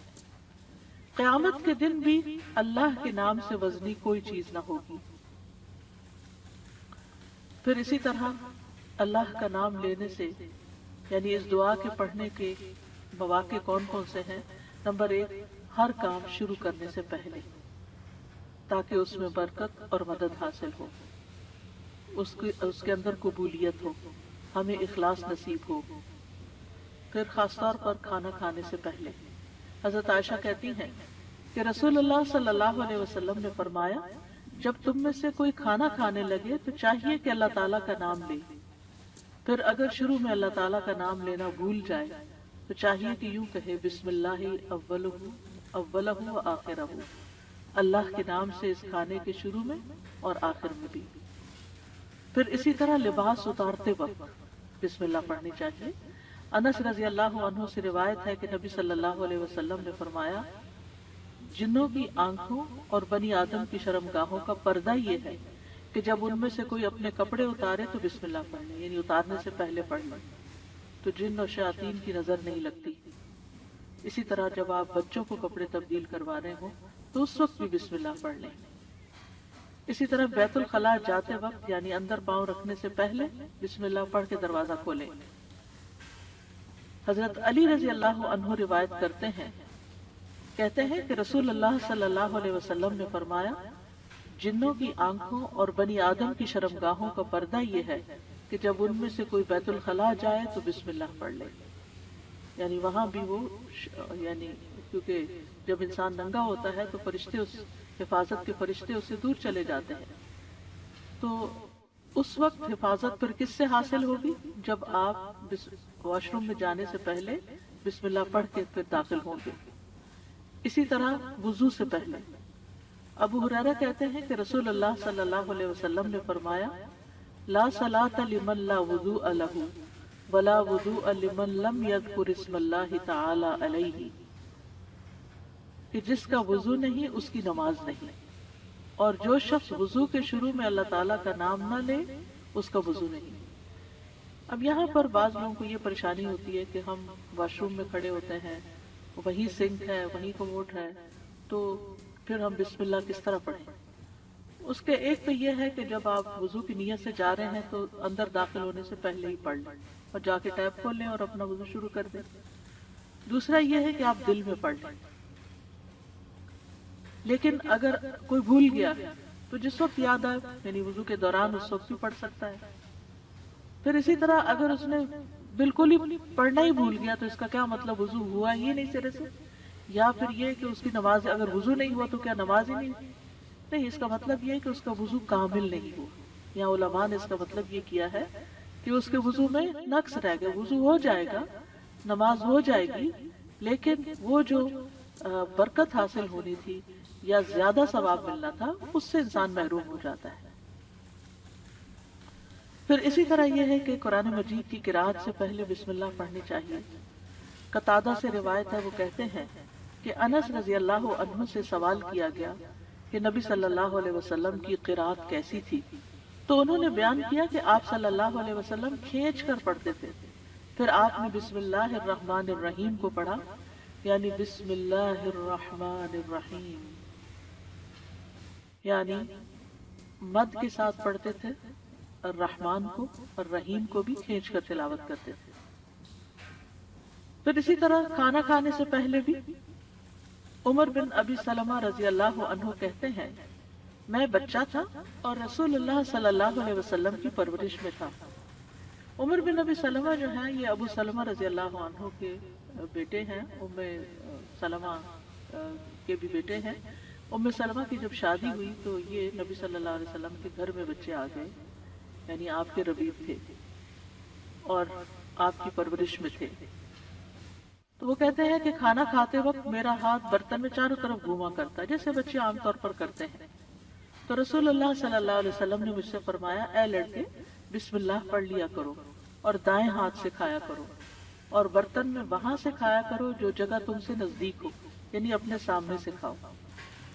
قیامت کے دن بھی اللہ کے نام سے وزنی کوئی چیز نہ ہوگی۔ پھر اسی طرح اللہ کا نام لینے سے، یعنی اس دعا کے پڑھنے کے مواقع کون کون سے ہیں؟ نمبر 1، ہر کام شروع کرنے سے پہلے، تاکہ اس میں برکت اور مدد حاصل ہو، اس کے اندر قبولیت ہو، ہمیں اخلاص نصیب ہو۔ پھر خاص طور پر کھانا کھانے سے پہلے، حضرت عائشہ کہتی ہیں کہ رسول اللہ صلی اللہ علیہ وسلم نے فرمایا، جب تم میں سے کوئی کھانا کھانے لگے تو چاہیے کہ اللہ تعالیٰ کا نام لے، پھر اگر شروع میں اللہ تعالیٰ کا نام لینا بھول جائے تو چاہیے کہ یوں کہے، بسم اللہ اولہ و آخرہ، اللہ کے نام سے اس کھانے کے شروع میں اور آخر میں بھی۔ پھر اسی طرح لباس اتارتے وقت بسم اللہ پڑھنی چاہیے۔ انس رضی اللہ عنہ سے روایت ہے کہ نبی صلی اللہ علیہ وسلم نے فرمایا، جنوں کی آنکھوں اور بنی آدم کی شرمگاہوں کا پردہ یہ ہے کہ جب ان میں سے کوئی اپنے کپڑے اتارے تو بسم اللہ پڑھ لے، یعنی اتارنے سے پہلے پڑھ لے، تو جن اور شیاطین کی نظر نہیں لگتی۔ اسی طرح جب آپ بچوں کو کپڑے تبدیل کروا رہے ہوں تو اس وقت بھی بسم اللہ پڑھ لیں۔ اسی طرح بیت الخلاء جاتے وقت، یعنی اندر پاؤں رکھنے سے پہلے بسم اللہ پڑھ کے دروازہ کھولیں۔ حضرت علی رضی اللہ عنہ روایت کرتے ہیں، کہتے ہیں کہ رسول اللہ صلی اللہ علیہ وسلم نے فرمایا، جنوں کی آنکھوں اور بنی آدم کی شرمگاہوں کا پردہ یہ ہے کہ جب ان میں سے کوئی بیت الخلاء جائے تو بسم اللہ پڑھ لے، یعنی وہاں بھی وہ، یعنی کیونکہ جب انسان ننگا ہوتا ہے تو فرشتے، اس حفاظت کے فرشتے اس سے دور چلے جاتے ہیں، تو اس وقت حفاظت پھر کس سے حاصل ہوگی؟ جب آپ واش روم میں جانے سے پہلے بسم اللہ پڑھ کے پھر داخل ہوں گے۔ اسی طرح وضو سے پہلے، ابو ہریرہ کہتے ہیں کہ رسول اللہ صلی اللہ علیہ وسلم نے فرمایا، لا صلاۃ لمن لا وضوء له ولا وضوء لمن لم یذکر اسم اللہ تعالی علیہ، کہ جس کا وضو نہیں اس کی نماز نہیں، اور جو شخص وضو کے شروع میں اللہ تعالیٰ کا نام نہ لے اس کا وضو نہیں۔ اب یہاں پر بعض لوگوں کو یہ پریشانی ہوتی ہے کہ ہم واش روم میں کھڑے ہوتے ہیں، وہیں سنک ہے، وہیں کموڈ ہے، تو پھر ہم بسم اللہ کس طرح پڑھیں؟ اس کے ایک تو یہ ہے کہ جب آپ وضو کی نیت سے جا رہے ہیں تو اندر داخل ہونے سے پہلے ہی پڑھ لیں اور جا کے ٹیپ کھول لیں اور اپنا وضو شروع کر دیں۔ دوسرا یہ ہے کہ آپ دل میں پڑھ لیں، لیکن اگر کوئی بھول گیا تو جس وقت یاد آئے، یعنی وضو کے دوران اس وقت بھی پڑھ سکتا ہے۔ پھر اسی طرح اگر اس نے بالکل ہی پڑھنا ہی بھول گیا تو اس کا کیا مطلب؟ وضو ہوا ہی نہیں سرے سے، یا پھر یہ کہ اس کی نماز، اگر وضو نہیں ہوا تو کیا نماز ہی نہیں، اس کا مطلب یہ ہے کہ اس کا وضو کامل نہیں ہوا۔ یا علماء نے اس کا مطلب یہ کیا ہے کہ اس کے وضو میں نقص رہ گیا، وضو ہو جائے گا، نماز ہو جائے گی، لیکن وہ جو برکت حاصل ہونی تھی یا زیادہ ثواب ملنا تھا اس سے انسان محروم ہو جاتا ہے۔ پھر اسی طرح یہ ہے کہ قرآن مجید کی قرأت سے پہلے بسم اللہ پڑھنی چاہیے۔ قتادہ سے روایت ہے، وہ کہتے ہیں کہ انس رضی اللہ عنہ سے سوال کیا گیا کہ نبی صلی اللہ علیہ وسلم کی قرأت کیسی تھی، تو انہوں نے بیان کیا کہ آپ صلی اللہ علیہ وسلم کھینچ کر پڑھتے تھے۔ پھر آپ نے بسم اللہ الرحمن الرحیم کو پڑھا، یعنی بسم اللہ الرحمن الرحیم، یعنی مد کے ساتھ پڑھتے تھے، الرحمن کو اور رحیم کو بھی کھینچ کر تلاوت کرتے تھے۔ پھر اسی طرح کھانا کھانے سے پہلے بھی عمر بن ابی سلمہ رضی اللہ عنہ کہتے ہیں، میں بچہ تھا اور رسول اللہ صلی اللہ علیہ وسلم کی پرورش میں تھا۔ عمر بن ابی سلمہ جو ہیں یہ ابو سلمہ رضی اللہ عنہ کے بیٹے ہیں، ام سلمہ کے بھی بیٹے ہیں۔ ام سلمہ کی جب شادی ہوئی تو یہ نبی صلی اللہ علیہ وسلم کے گھر میں بچے آ گئے، یعنی آپ کے ربیب تھے اور آپ کی پرورش میں تھے۔ تو وہ کہتے ہیں کہ کھانا کھاتے وقت میرا ہاتھ برتن میں چاروں طرف گھوما کرتا ہے، جیسے بچے عام طور پر کرتے ہیں۔ تو رسول اللہ صلی اللہ علیہ وسلم نے مجھ سے فرمایا، اے لڑکے بسم اللہ پڑھ لیا کرو اور دائیں ہاتھ سے کھایا کرو، اور برتن میں وہاں سے کھایا کرو جو جگہ تم سے نزدیک ہو، یعنی اپنے سامنے سے کھاؤ۔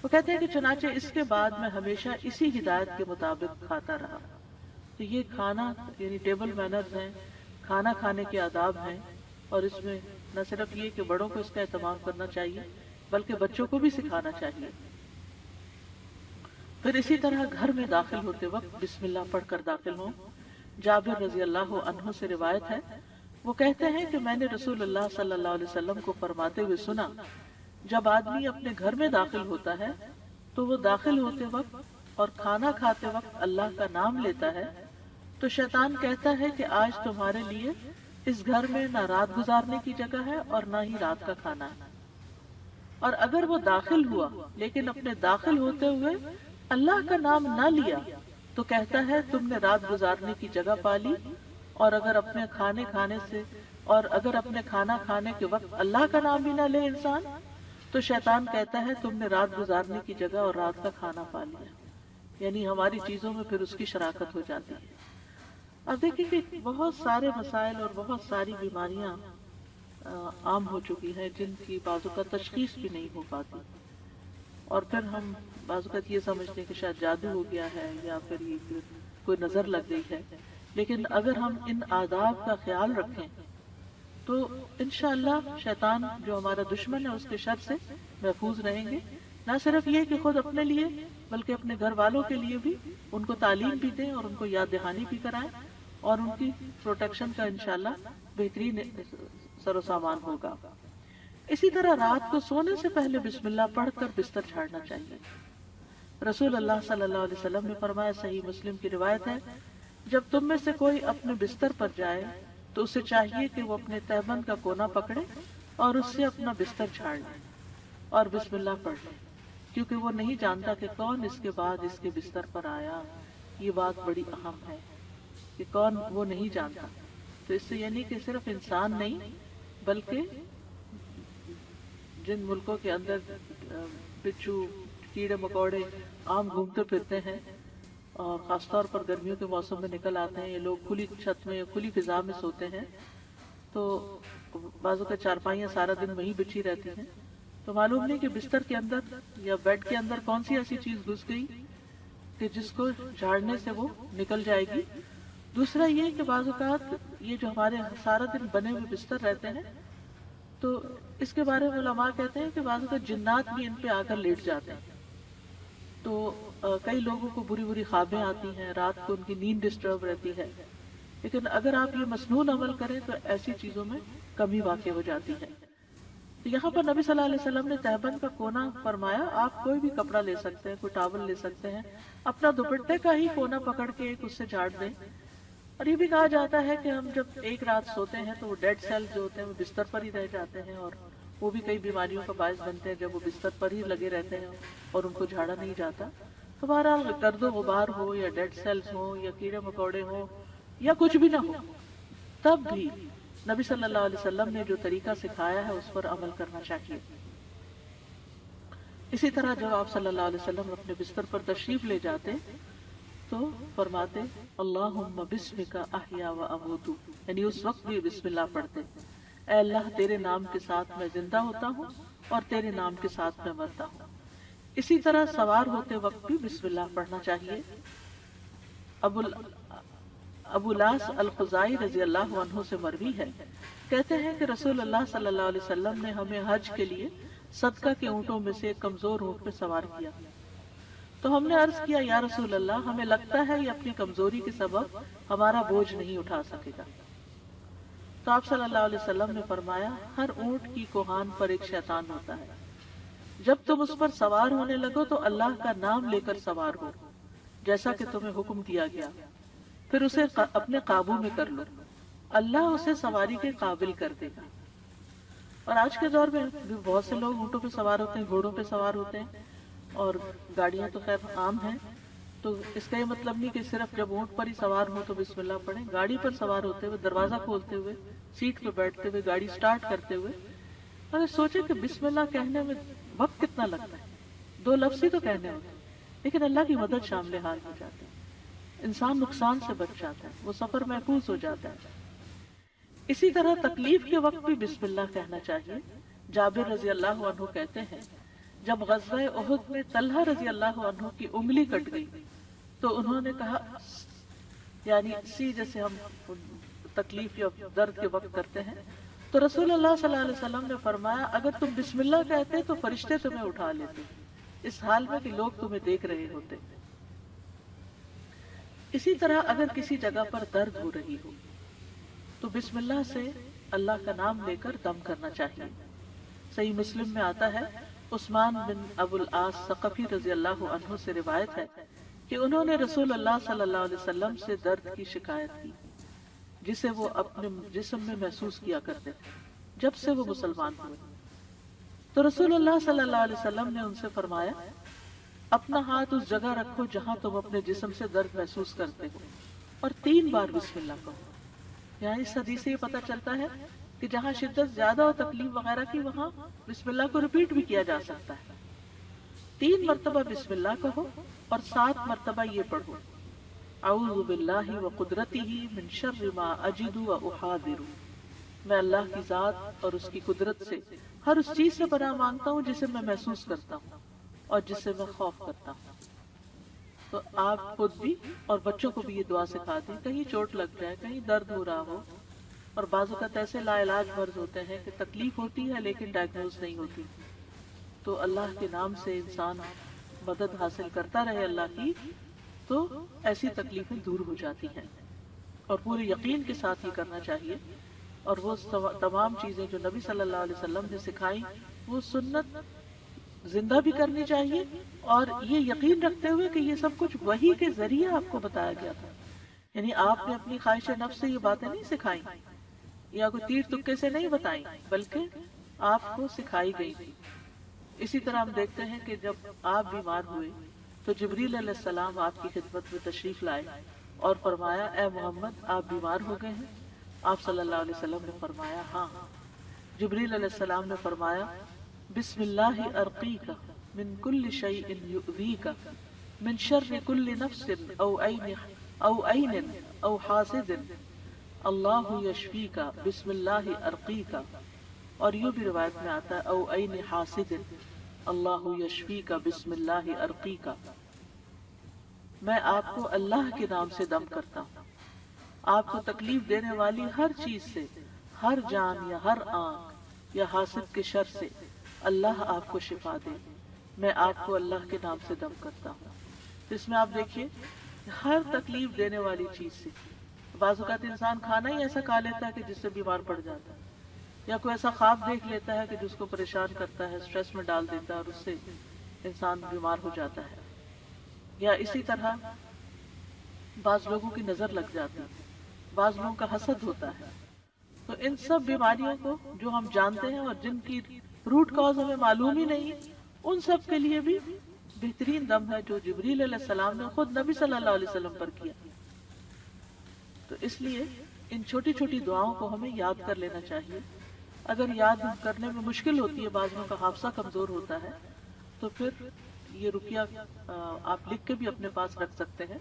وہ کہتے ہیں کہ چنانچہ اس کے بعد میں ہمیشہ اسی ہدایت کے مطابق کھاتا رہا۔ تو یہ کھانا یعنی ٹیبل مینرز ہیں، کھانا کھانے کے آداب ہیں، اور اس میں نہ صرف یہ کہ بڑوں کو اس کا اہتمام کرنا چاہیے بلکہ بچوں کو بھی سکھانا چاہیے۔ پھر اسی طرح گھر میں داخل ہوتے وقت بسم اللہ پڑھ کر داخل ہوں۔ جابر رضی اللہ عنہ سے روایت ہے، وہ کہتے ہیں کہ میں نے رسول اللہ صلی اللہ علیہ وسلم کو فرماتے ہوئے سنا، جب آدمی اپنے گھر میں داخل ہوتا ہے تو وہ داخل ہوتے وقت اور کھانا کھاتے وقت اللہ کا نام لیتا ہے، تو شیطان کہتا ہے کہ آج تمہارے لیے اس گھر میں نہ رات گزارنے کی جگہ ہے اور نہ ہی رات کا کھانا ہے۔ اور اگر وہ داخل ہوا لیکن اپنے داخل ہوتے ہوئے اللہ کا نام نہ لیا تو کہتا ہے تم نے رات گزارنے کی جگہ پالی، اور اگر اپنے کھانا کھانے کے وقت اللہ کا نام بھی نہ لے انسان تو شیطان کہتا ہے تم نے رات گزارنے کی جگہ اور رات کا کھانا پا لیا، یعنی ہماری چیزوں میں پھر اس کی شراکت ہو جاتی ہے۔ اب دیکھیں کہ بہت سارے مسائل اور بہت ساری بیماریاں عام ہو چکی ہیں جن کی بعض اوقات تشخیص بھی نہیں ہو پاتی، اور پھر ہم بعض اوقات یہ سمجھتے ہیں کہ شاید جادو ہو گیا ہے یا پھر یہ کوئی نظر لگ گئی ہے، لیکن اگر ہم ان آداب کا خیال رکھیں تو انشاءاللہ شیطان جو ہمارا دشمن ہے اس کے شر سے محفوظ رہیں گے۔ نہ صرف یہ کہ خود اپنے لیے بلکہ اپنے گھر والوں کے لیے بھی ان کو تعلیم بھی دیں اور ان کو یاد دہانی بھی کرائیں، اور ان کی پروٹیکشن کا انشاءاللہ بہترین سر و سامان ہوگا۔ اسی طرح رات کو سونے سے پہلے بسم اللہ پڑھ کر بستر جھاڑنا چاہیے۔ رسول اللہ صلی اللہ علیہ وسلم نے فرمایا، صحیح مسلم کی روایت ہے، جب تم میں سے کوئی اپنے بستر پر جائے تو اسے چاہیے کہ وہ اپنے تہبند کا کونا پکڑے اور اس سے اپنا بستر جھاڑ لے اور بسم اللہ پڑھ لے، کیونکہ وہ نہیں جانتا کہ کون اس کے بعد اس کے بستر پر آیا۔ یہ بات بڑی اہم ہے کہ کون، وہ نہیں جانتا۔ تو اس سے یعنی کہ صرف انسان نہیں بلکہ جن ملکوں کے اندر بچھو، کیڑے مکوڑے عام گھومتے پھرتے ہیں اور خاص طور پر گرمیوں کے موسم میں نکل آتے ہیں، یہ لوگ کھلی چھت میں یا کھلی فضا میں سوتے ہیں، تو بعضوں کا چارپائیاں سارا دن وہیں بچھی رہتی ہیں، تو معلوم نہیں کہ بستر کے اندر یا بیڈ کے اندر کون سی ایسی چیز گھس گئی کہ جس کو جھاڑنے سے وہ نکل جائے گی۔ دوسرا یہ کہ بعض اوقات یہ جو ہمارے سارا دن بنے ہوئے بستر رہتے ہیں تو اس کے بارے میں علماء کہتے ہیں کہ بعض اوقات جنات بھی ان پہ آ کر لیٹ جاتے ہیں، تو کئی لوگوں کو بری بری خوابیں آتی ہیں، رات کو ان کی نیند ڈسٹرب رہتی ہے، لیکن اگر آپ یہ مسنون عمل کریں تو ایسی چیزوں میں کمی واقع ہو جاتی ہے۔ تو یہاں پر نبی صلی اللہ علیہ وسلم نے تہبند کا کونا فرمایا، آپ کوئی بھی کپڑا لے سکتے ہیں، کوئی ٹاول لے سکتے ہیں، اپنا دوپٹے کا ہی کونا پکڑ کے ایک اس سے جھاڑ دیں۔ اور یہ بھی کہا جاتا ہے کہ ہم جب ایک رات سوتے ہیں تو وہ ڈیڈ سیل جو ہوتے ہیں وہ بستر پر ہی رہ جاتے ہیں، اور وہ بھی کئی بیماریوں کا باعث بنتے ہیں جب وہ بستر پر ہی لگے رہتے ہیں اور ان کو جھاڑا نہیں جاتا۔ تو بہرحال گرد و غبار ہو یا ڈیڈ سیلز ہو یا کیڑے مکوڑے ہو یا کچھ بھی نہ ہو، تب بھی نبی صلی اللہ علیہ وسلم نے جو طریقہ سکھایا ہے اس پر عمل کرنا چاہیے۔ اسی طرح جب آپ صلی اللہ علیہ وسلم اپنے بستر پر تشریف لے جاتے تو فرماتے اللہم بسمک احیا و اموت، یعنی اس وقت بھی بسم اللہ پڑھتے، اے اللہ تیرے نام کے ساتھ میں زندہ ہوتا ہوں اور تیرے نام کے ساتھ میں مرتا ہوں۔ اسی طرح سوار ہوتے وقت بھی بسم اللہ پڑھنا چاہیے۔ ابو لاس الخزائی رضی اللہ عنہ سے مروی ہے، کہتے ہیں کہ رسول اللہ صلی اللہ علیہ وسلم نے ہمیں حج کے لیے صدقہ کے اونٹوں میں سے ایک کمزور اونٹ پہ سوار کیا، تو ہم نے عرض کیا یا رسول اللہ ہمیں لگتا ہے یہ اپنی کمزوری کے سبب ہمارا بوجھ نہیں اٹھا سکے گا۔ تو آپ صلی اللہ علیہ وسلم نے فرمایا ہر اونٹ کی کوہان پر ایک شیطان ہوتا ہے، جب تم اس پر سوار ہونے لگو تو اللہ کا نام لے کر سوار ہو جیسا کہ تمہیں حکم دیا گیا، پھر اسے اپنے قابو میں کر لو، اللہ اسے سواری کے قابل کر دے گا۔ اور آج کے دور میں بھی بہت سے لوگ اونٹوں پہ سوار ہوتے ہیں، گھوڑوں پہ سوار ہوتے ہیں، اور گاڑیاں تو خیر عام ہیں، تو اس کا یہ مطلب نہیں کہ صرف جب اونٹ پر ہی سوار ہو تو بسم اللہ پڑھیں۔ گاڑی پر سوار ہوتے ہوئے، دروازہ کھولتے ہوئے، سیٹ پہ بیٹھتے ہوئے، گاڑی سٹارٹ کرتے ہوئے اگر سوچیں کہ بسم اللہ کہنے میں وقت کتنا لگتا ہے، 2 لفظ ہی تو کہنے ہوتے ہیں، لیکن اللہ کی مدد شامل حال ہو جاتی ہے، انسان نقصان سے بچ جاتا ہے، وہ سفر محفوظ ہو جاتا ہے۔ اسی طرح تکلیف کے وقت بھی بسم اللہ کہنا چاہیے۔ جابر رضی اللہ عنہ کہتے ہیں جب غزوہ احد میں طلحہ رضی اللہ عنہ کی انگلی کٹ گئی تو انہوں نے کہا، یعنی سی جیسے ہم تکلیف یا درد کے وقت کرتے ہیں، تو رسول اللہ صلی اللہ علیہ وسلم نے فرمایا اگر تم بسم اللہ کہتے تو فرشتے تمہیں اٹھا لیتے، اس حال میں کہ لوگ تمہیں دیکھ رہے ہوتے۔ اسی طرح اگر کسی جگہ پر درد ہو رہی ہو تو بسم اللہ سے اللہ کا نام لے کر دم کرنا چاہیے۔ صحیح مسلم میں آتا ہے عثمان بن ابو العاص ثقفی رضی اللہ عنہ سے روایت ہے کہ انہوں نے رسول اللہ صلی اللہ علیہ وسلم سے درد کی شکایت کی جسے وہ اپنے جسم میں محسوس کیا کرتے تھے جب سے وہ مسلمان ہوئے، تو رسول اللہ صلی اللہ علیہ وسلم نے ان سے فرمایا اپنا ہاتھ اس جگہ رکھو جہاں تم اپنے جسم سے درد محسوس کرتے ہو اور 3 بار بسم اللہ کہو۔ یعنی اس حدیث سے یہ پتہ چلتا ہے کہ جہاں شدت زیادہ ہو تکلیف وغیرہ کی وہاں بسم اللہ کو ریپیٹ بھی کیا جا سکتا ہے۔ 3 مرتبہ بسم اللہ کہو اور 7 مرتبہ یہ پڑھو اعوذ باللہ وقدرتہ من شر ما اجد واحاذر، میں اللہ کی ذات اور اس کی قدرت سے ہر اس چیز سے پناہ مانگتا ہوں جسے میں محسوس کرتا ہوں اور جس سے میں خوف کرتا ہوں۔ تو آپ خود بھی اور بچوں کو بھی یہ دعا سکھا دیں، کہیں چوٹ لگ جائے، کہیں درد ہو رہا ہو، اور بعض اوقات ایسے لا علاج مرض ہوتے ہیں کہ تکلیف ہوتی ہے لیکن ڈائگنوز نہیں ہوتی، تو اللہ کے نام سے انسان مدد حاصل کرتا رہے اللہ کی، تو ایسی تکلیفیں دور ہو جاتی ہیں، اور پورے یقین کے ساتھ ہی کرنا چاہیے۔ اور وہ تمام چیزیں جو نبی صلی اللہ علیہ وسلم نے سکھائیں وہ سنت زندہ بھی کرنی چاہیے، اور یہ یقین رکھتے ہوئے کہ یہ سب کچھ وحی کے ذریعے آپ کو بتایا گیا تھا، یعنی آپ نے اپنی خواہش نفس سے یہ باتیں نہیں سکھائیں یا کوئی تیر تکے سے نہیں بتائیں، بلکہ آپ کو سکھائی گئی تھی۔ اسی طرح ہم دیکھتے ہیں کہ جب آپ بیمار ہوئے تو جبریل علیہ السلام آپ کی خدمت میں تشریف لائے اور فرمایا اے محمد آپ بیمار ہو گئے ہیں؟ آپ صلی اللہ علیہ وسلم نے فرمایا ہاں۔ جبریل علیہ السلام نے فرمایا بسم اللہ ارقیک من کل شیء یؤذیک من شر کل نفس او عین او حاسد اللہ یشفیک بسم اللہ ارقیک، اور یوں بھی روایت میں آتا ہے او عین حاسد اللہ یشفیک بسم اللہ ارقیک، میں آپ کو اللہ کے نام سے دم کرتا ہوں، آپ کو تکلیف دینے والی ہر چیز سے، ہر جان یا ہر آنکھ یا حاسد کے شر سے اللہ آپ کو شفا دے، میں آپ کو اللہ کے نام سے دم کرتا ہوں۔ تو اس میں آپ دیکھیے ہر تکلیف دینے والی چیز سے، بعض اوقات انسان کھانا ہی ایسا کھا لیتا ہے کہ جس سے بیمار پڑ جاتا ہے، یا کوئی ایسا خواب دیکھ لیتا ہے کہ جس کو پریشان کرتا ہے، سٹریس میں ڈال دیتا ہے اور اس سے انسان بیمار ہو جاتا ہے، یا اسی طرح بعض لوگوں کی نظر لگ جاتی ہے، بعض لوگوں کا حسد ہوتا ہے۔ تو ان سب بیماریوں کو جو ہم جانتے ہیں اور جن کی روٹ کاز ہمیں معلوم ہی نہیں، ان سب کے لیے بھی بہترین دم ہے جو جبریل علیہ السلام نے خود نبی صلی اللہ علیہ وسلم پر کیا۔ تو اس لیے ان چھوٹی چھوٹی دعاؤں کو ہمیں یاد کر لینا چاہیے۔ اگر یاد کرنے میں مشکل ہوتی ہے، بعضوں کا حافظہ کمزور ہوتا ہے، تو پھر یہ رقیہ آپ لکھ کے بھی اپنے پاس رکھ سکتے ہیں،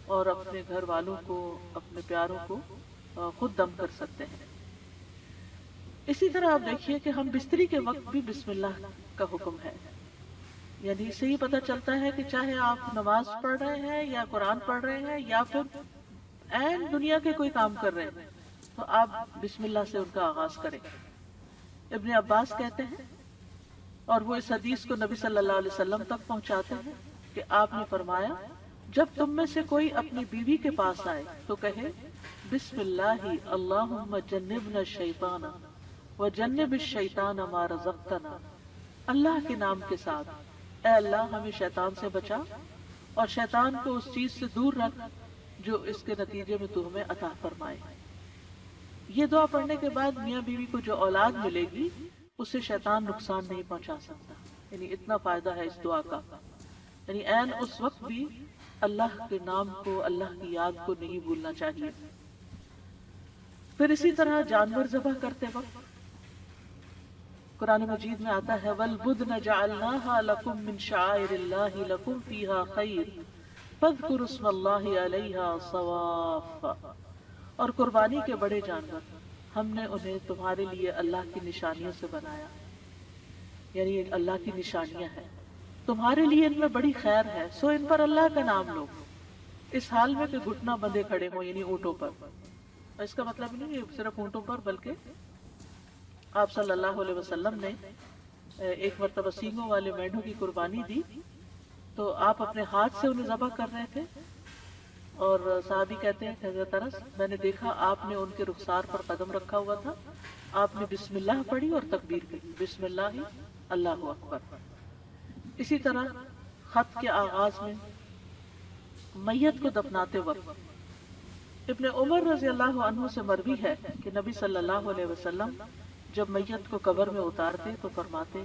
اور اپنے گھر والوں کو، اپنے پیاروں کو خود دم کر سکتے ہیں۔ اسی طرح آپ دیکھیے کہ ہم بستری کے وقت بھی بسم اللہ کا حکم ہے، یعنی اس سے ہی پتہ چلتا ہے کہ چاہے آپ نماز پڑھ رہے ہیں یا قرآن پڑھ رہے ہیں یا پھر عین دنیا کے کوئی کام کر رہے ہیں، تو آپ بسم اللہ سے ان کا آغاز کریں۔ ابن عباس کہتے ہیں، اور وہ اس حدیث کو نبی صلی اللہ علیہ وسلم تک پہنچاتے ہیں کہ آپ نے فرمایا، جب تم میں سے کوئی اپنی بیوی کے پاس آئے تو کہے بسم اللہ اللہم جنبنا الشیطان وجنب الشیطان ما رزقتنا، اللہ کے نام کے ساتھ، اے اللہ ہمیں شیطان سے بچا اور شیطان کو اس چیز سے دور رکھ جو اس کے نتیجے میں تو ہمیں عطا فرمائے۔ یہ دعا پڑھنے کے بعد میاں بیوی کو جو اولاد ملے گی اسے شیطان نقصان نہیں پہنچا سکتا، یعنی اتنا فائدہ ہے اس دعا کا، یعنی عین اس وقت بھی اللہ کے نام کو، اللہ کی یاد کو نہیں بھولنا چاہیے۔ پھر اسی طرح جانور ذبح کرتے وقت قرآن مجید میں آتا ہے وَالْبُدْنَ جَعَلْنَاهَا لَكُم مِّن شَعَائِرِ اللَّهِ لَكُمْ فِيهَا خَيْرٌ فَاذْكُرُوا اسْمَ اللَّهِ عَلَيْهَا صَوَافَّ، اور قربانی کے بڑے جانور ہم نے انہیں تمہارے لیے اللہ کی نشانیوں سے بنایا، یعنی اللہ کی نشانیاں ہیں، تمہارے لیے ان میں بڑی خیر ہے، سو ان پر اللہ کا نام لو، اس حال میں کہ گھٹنا بندھے کھڑے ہوں، یعنی اونٹوں پر۔ اس کا مطلب نہیں ہے صرف اونٹوں پر، بلکہ آپ صلی اللہ علیہ وسلم نے ایک مرتبہ سینگوں والے مینڈوں کی قربانی دی تو آپ اپنے ہاتھ سے انہیں ذبح کر رہے تھے، اور صحابی کہتے ہیں کہ حضرت انس، میں نے دیکھا آپ نے ان کے رخسار پر قدم رکھا ہوا تھا، آپ نے بسم اللہ پڑھی اور تکبیر کی، بسم اللہ اللہ اکبر۔ اسی طرح خط کے آغاز میں میت کو دفناتے وقت ابن عمر رضی اللہ عنہ سے مروی ہے کہ نبی صلی اللہ علیہ وسلم جب میت کو قبر میں اتارتے تو فرماتے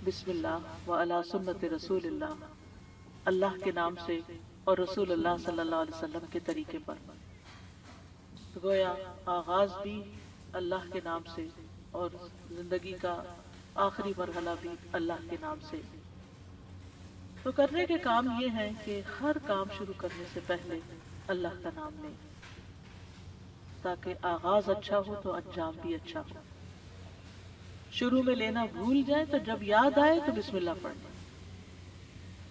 بسم اللہ وعلی سنت رسول اللہ، اللہ کے نام سے اور رسول اللہ صلی اللہ علیہ وسلم کے طریقے پر۔ گویا آغاز بھی اللہ کے نام سے اور زندگی کا آخری مرحلہ بھی اللہ کے نام سے۔ تو کرنے کے کام یہ ہیں کہ ہر کام شروع کرنے سے پہلے اللہ کا نام لیں، تاکہ آغاز اچھا ہو تو انجام بھی اچھا ہو۔ شروع میں لینا بھول جائے تو جب یاد آئے تو بسم اللہ پڑھ لیں۔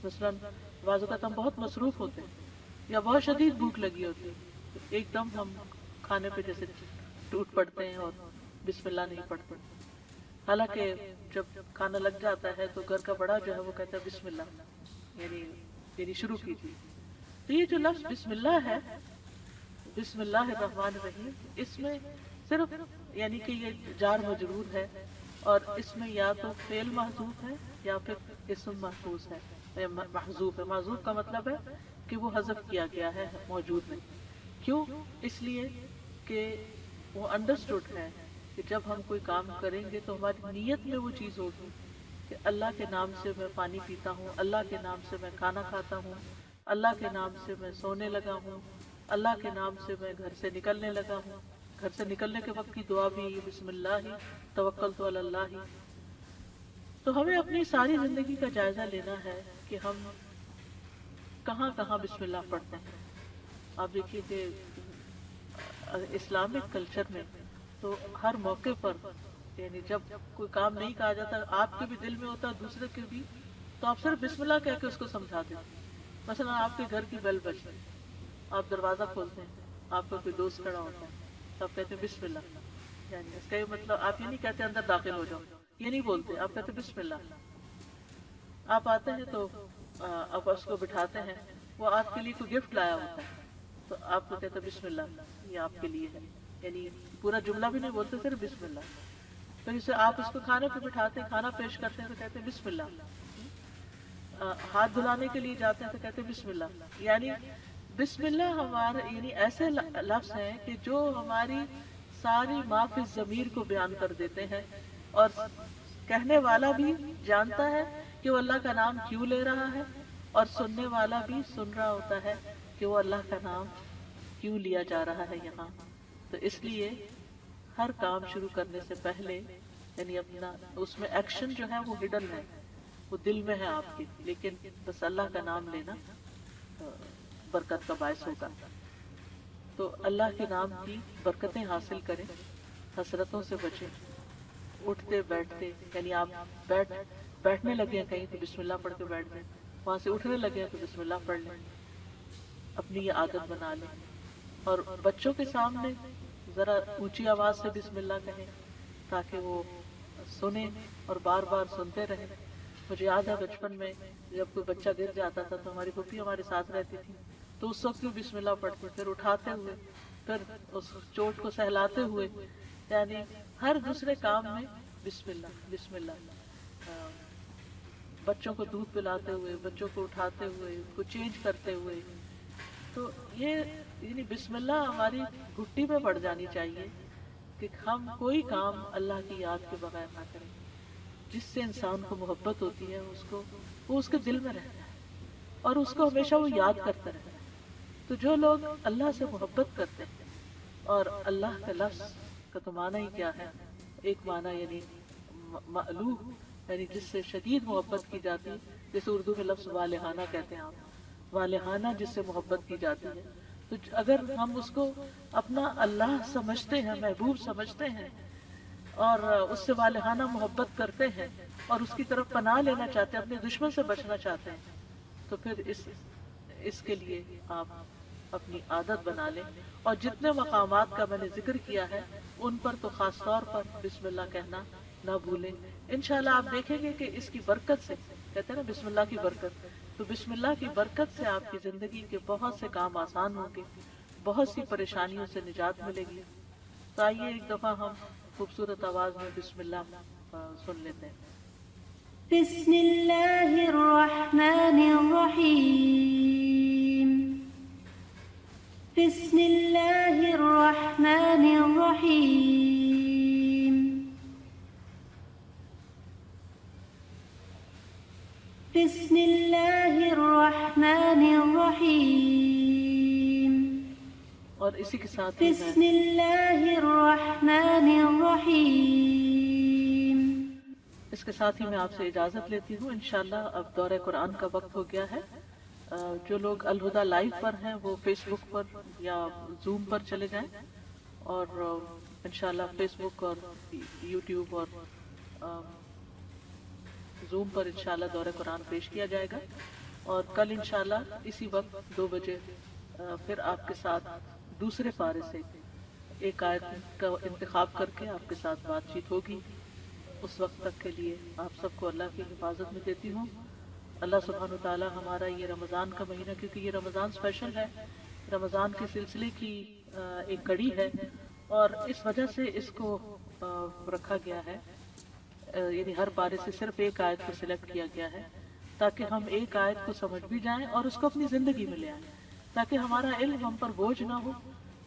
مثلاً بعض اوقات ہم بہت مصروف ہوتے ہیں یا بہت شدید بھوک لگی ہوتی ہے، ایک دم ہم کھانے پہ جیسے ٹوٹ پڑتے ہیں اور بسم اللہ نہیں پڑھتے، حالانکہ جب کھانا لگ جاتا ہے تو گھر کا بڑا جو ہے وہ کہتا ہے بسم اللہ، یعنی شروع کیجیے۔ تو یہ جو لفظ بسم اللہ ہے، بسم اللہ الرحمن الرحیم، اس میں صرف یعنی کہ یہ جار مجرور ہے اور اس میں یا تو فعل محذوف ہے یا پھر اسم محفوظ ہے، محذوف ہے۔ محذوف کا مطلب ہے کہ وہ حذف کیا گیا ہے، موجود نہیں۔ کیوں؟ اس لیے کہ وہ انڈرسٹوڈ ہے کہ جب ہم کوئی کام کریں گے تو ہماری نیت میں وہ چیز ہوگی کہ اللہ کے نام سے میں پانی پیتا ہوں، اللہ کے نام سے میں کھانا کھاتا ہوں، اللہ کے نام سے میں سونے لگا ہوں، اللہ کے نام سے میں گھر سے نکلنے لگا ہوں۔ گھر سے نکلنے کے وقت کی دعا بھی بسم اللہ توکلت علی اللہ۔ تو ہمیں اپنی ساری زندگی کا جائزہ لینا ہے کہ ہم کہاں کہاں بسم اللہ پڑھتے ہیں۔ آپ دیکھیے کہ اسلامک کلچر میں تو ہر موقع پر، یعنی جب کوئی کام نہیں کہا جاتا، آپ کے بھی دل میں ہوتا ہے دوسرے کے بھی، تو آپ صرف بسم اللہ کہہ کے اس کو سمجھا دیتے۔ مثلا آپ کے گھر کی بیل بجتی، آپ دروازہ کھولتے ہیں، آپ کا کوئی دوست کھڑا ہوتا ہے تو آپ کہتے ہیں بسم اللہ، یعنی اس کا یہ مطلب آپ یہ نہیں کہتے اندر داخل ہو جاؤ، یہ نہیں بولتے، آپ کہتے بسم اللہ۔ آپ آتے ہیں تو آپ اس کو بٹھاتے ہیں، وہ آپ کے لیے کوئی گفٹ لایا ہوتا ہے تو آپ کو کہتے ہیں بسم اللہ یہ آپ کے لیے ہے، یعنی پورا جملہ بھی نہیں بولتے، صرف بسم اللہ۔ پھر اسے آپ اس کو کھانے پہ بٹھاتے ہیں، کھانا پیش کرتے ہیں تو کہتے ہیں بسم اللہ۔ ہاتھ دھلانے کے لیے جاتے ہیں تو کہتے ہیں بسم اللہ۔ یعنی بسم اللہ ہمارے یعنی ایسے لفظ ہیں کہ جو ہماری ساری ما فی الضمیر کو بیان کر دیتے ہیں، اور کہنے والا بھی جانتا ہے کہ وہ اللہ کا نام کیوں لے رہا ہے، اور سننے والا بھی سن رہا ہوتا ہے کہ وہ اللہ کا نام کیوں لیا جا رہا ہے یہاں۔ تو اس لیے ہر کام شروع کرنے سے پہلے یعنی اپنا اس میں ایکشن جو ہے وہ ہڈن ہے، وہ دل میں ہے آپ کے، لیکن بس اللہ کا نام لینا برکت کا باعث ہوگا۔ تو اللہ کے نام کی برکتیں حاصل کریں، حسرتوں سے بچیں، اٹھتے بیٹھتے، یعنی آپ بیٹھنے لگے ہیں کہیں تو بسم اللہ پڑھ کے بیٹھ جائیں، وہاں سے اٹھنے لگے ہیں تو بسم اللہ پڑھ لیں، اپنی یہ عادت بنا لیں۔ اور بچوں کے سامنے ذرا اونچی آواز سے بسم اللہ کہیں تاکہ وہ سنیں اور بار بار سنتے رہیں۔ مجھے یاد ہے بچپن میں جب کوئی بچہ گر جاتا تھا تو ہماری پھوپھی ہمارے ساتھ رہتی تھی، تو اس وقت بھی بسم اللہ پڑھتے، پھر اٹھاتے ہوئے، پھر اس چوٹ کو سہلاتے ہوئے، یعنی ہر دوسرے کام میں بسم اللہ بسم اللہ۔ بچوں کو دودھ پلاتے ہوئے، بچوں کو اٹھاتے ہوئے، ان کو چینج کرتے ہوئے، تو یہ یعنی بسم اللہ ہماری گھٹی میں پڑ جانی چاہیے کہ ہم کوئی کام اللہ کی یاد کے بغیر نہ کریں۔ جس سے انسان کو محبت ہوتی ہے وہ اس کے دل میں رہتا ہے اور اس کو ہمیشہ وہ یاد کرتا رہتا ہے۔ تو جو لوگ اللہ سے محبت کرتے ہیں، اور اللہ کا لفظ کا تو معنی ہی کیا ہے، ایک معنی یعنی مألوہ، یعنی جس سے شدید محبت کی جاتی ہے، جیسے اردو میں لفظ والہانہ کہتے ہیں آپ، والہانہ جس سے محبت کی جاتی ہے۔ تو اگر ہم اس کو اپنا اللہ سمجھتے ہیں، محبوب سمجھتے ہیں، اور اس سے والہانہ محبت کرتے ہیں اور اس کی طرف پناہ لینا چاہتے ہیں، اپنے دشمن سے بچنا چاہتے ہیں، تو پھر اس کے لیے آپ اپنی عادت بنا لیں۔ اور جتنے مقامات کا میں نے ذکر کیا ہے ان پر تو خاص طور پر بسم اللہ کہنا نہ بھولیں۔ انشاءاللہ آپ دیکھیں گے کہ اس کی برکت سے، کہتے ہیں نا بسم اللہ کی برکت، تو بسم اللہ کی برکت سے آپ کی زندگی کے بہت سے کام آسان ہوں گے، بہت سی پریشانیوں سے نجات ملے گی۔ تو آئیے ایک دفعہ ہم خوبصورت آواز میں بسم اللہ سن لیتے ہیں۔ بسم اللہ الرحمن الرحیم، بسم اللہ الرحمن الرحیم، بسم اللہ الرحمن الرحیم، اور اسی کے ساتھ بسم اللہ الرحمن الرحیم۔ اس کے ساتھ ہی میں آپ سے اجازت لیتی ہوں۔ انشاءاللہ اب دورہ قرآن کا وقت ہو گیا ہے۔ جو لوگ الہدیٰ لائیو پر ہیں وہ فیس بک پر یا زوم پر چلے جائیں، اور انشاءاللہ فیس بک اور یوٹیوب اور زوم پر انشاءاللہ دورہ قرآن پیش کیا جائے گا، اور کل انشاءاللہ اسی وقت 2 بجے پھر آپ کے ساتھ دوسرے پارے سے ایک آیت کا انتخاب کر کے آپ کے ساتھ بات چیت ہوگی۔ اس وقت تک کے لیے آپ سب کو اللہ کی حفاظت میں دیتی ہوں۔ اللہ سبحانہ وتعالی ہمارا یہ رمضان کا مہینہ، کیونکہ یہ رمضان اسپیشل ہے، رمضان کے سلسلے کی ایک کڑی ہے، اور اس وجہ سے اس کو رکھا گیا ہے، یعنی ہر پارے سے صرف ایک آیت کو سلیکٹ کیا گیا ہے تاکہ ہم ایک آیت کو سمجھ بھی جائیں اور اس کو اپنی زندگی میں لے آئیں، تاکہ ہمارا علم ہم پر بوجھ نہ ہو،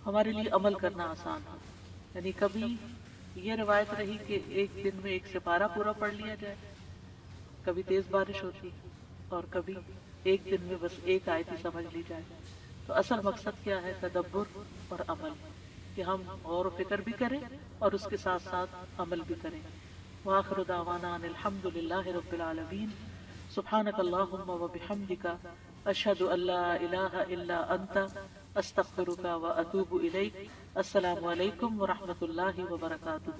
ہمارے لیے عمل کرنا آسان ہو۔ یعنی کبھی یہ روایت رہی کہ ایک دن میں 1 سپارہ پورا پڑھ لیا جائے، کبھی تیز بارش ہوتی، اور کبھی ایک دن میں بس ایک آیت ہی سمجھ لی جائے۔ تو اصل مقصد کیا ہے؟ تدبر اور عمل، کہ ہم غور و فکر بھی کریں اور اس کے ساتھ ساتھ عمل بھی کریں۔ وآخر دعوانا ان الحمد للہ رب العالمین۔ سبحانک اللہم وبحمدک، اشہد ان لا الہ الا انت، استغفرک واتوب الیک۔ السلام علیکم ورحمۃ اللہ وبرکاتہ۔